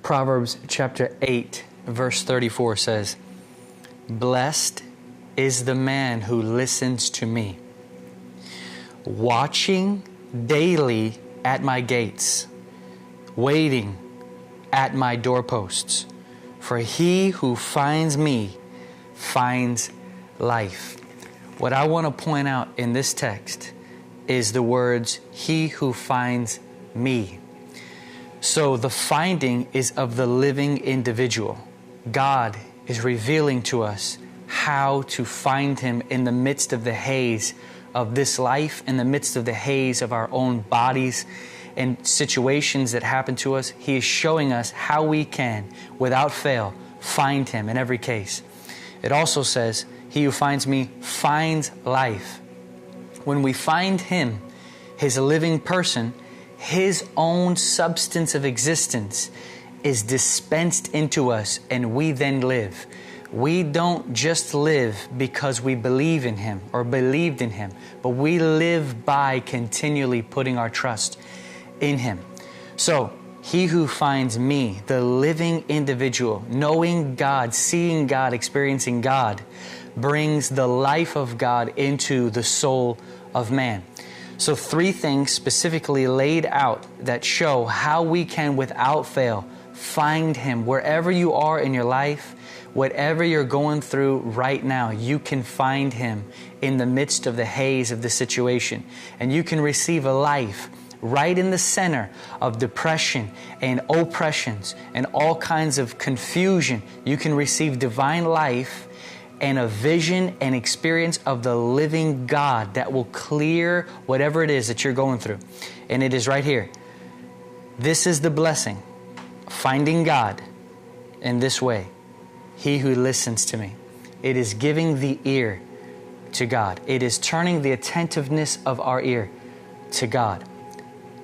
Proverbs chapter 8, verse 34 says, "Blessed is the man who listens to me, watching daily at my gates, waiting at my doorposts. For he who finds me finds life." What I want to point out in this text is the words, "he who finds me." So the finding is of the living individual. God is revealing to us how to find Him in the midst of the haze of this life, in the midst of the haze of our own bodies and situations that happen to us. He is showing us how we can, without fail, find Him in every case. It also says, "He who finds me finds life." When we find Him, His living person, His own substance of existence is dispensed into us, and we then live. We don't just live because we believe in Him or believed in Him, but we live by continually putting our trust in Him. So, he who finds me, the living individual, knowing God, seeing God, experiencing God, brings the life of God into the soul of man. So 3 things specifically laid out that show how we can, without fail, find Him. Wherever you are in your life, whatever you're going through right now, you can find Him in the midst of the haze of the situation. And you can receive a life right in the center of depression and oppressions and all kinds of confusion. You can receive divine life and a vision and experience of the living God that will clear whatever it is that you're going through. And it is right here. This is the blessing, finding God in this way. He who listens to me. It is giving the ear to God. It is turning the attentiveness of our ear to God.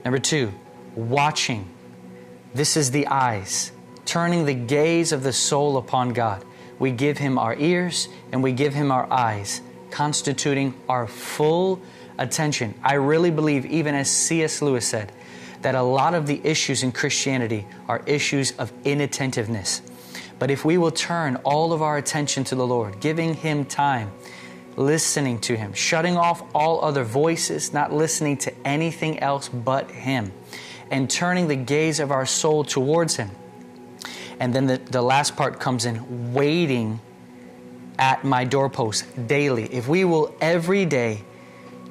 Number 2, watching. This is the eyes, turning the gaze of the soul upon God. We give Him our ears and we give Him our eyes, constituting our full attention. I really believe, even as C.S. Lewis said, that a lot of the issues in Christianity are issues of inattentiveness. But if we will turn all of our attention to the Lord, giving Him time, listening to Him, shutting off all other voices, not listening to anything else but Him, and turning the gaze of our soul towards Him. And then the last part comes in, waiting at my doorpost daily. If we will every day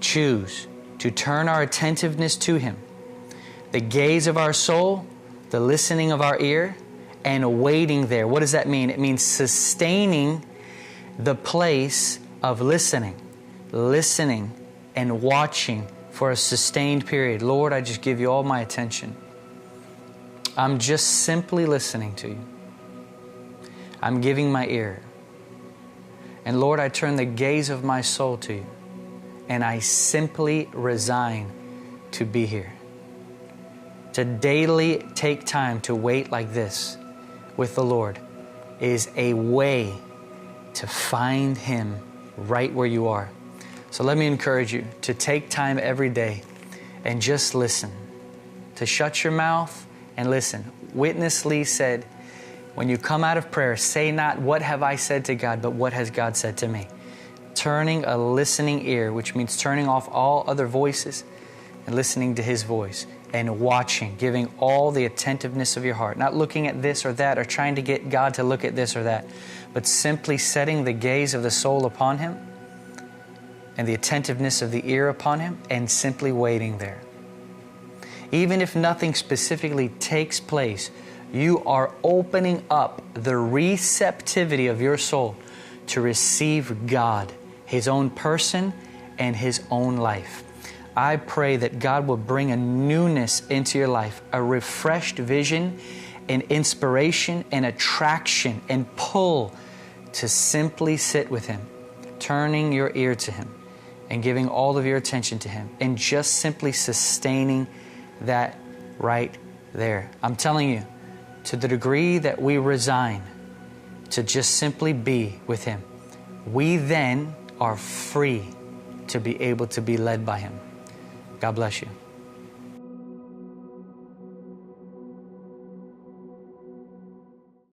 choose to turn our attentiveness to Him, the gaze of our soul, the listening of our ear, and waiting there. What does that mean? It means sustaining the place of listening and watching for a sustained period. Lord, I just give you all my attention. I'm just simply listening to you. I'm giving my ear. And Lord, I turn the gaze of my soul to you. And I simply resign to be here. To daily take time to wait like this with the Lord is a way to find Him right where you are. So let me encourage you to take time every day and just listen. To shut your mouth and listen. Witness Lee said, when you come out of prayer, say not, "What have I said to God?" but "What has God said to me?" Turning a listening ear, which means turning off all other voices and listening to His voice, and watching, giving all the attentiveness of your heart, not looking at this or that or trying to get God to look at this or that, but simply setting the gaze of the soul upon Him and the attentiveness of the ear upon Him, and simply waiting there. Even if nothing specifically takes place, you are opening up the receptivity of your soul to receive God, His own person and His own life. I pray that God will bring a newness into your life, a refreshed vision and inspiration and attraction and pull to simply sit with Him, turning your ear to Him and giving all of your attention to Him, and just simply sustaining that right there. I'm telling you, to the degree that we resign to just simply be with Him, we then are free to be able to be led by Him. God bless you.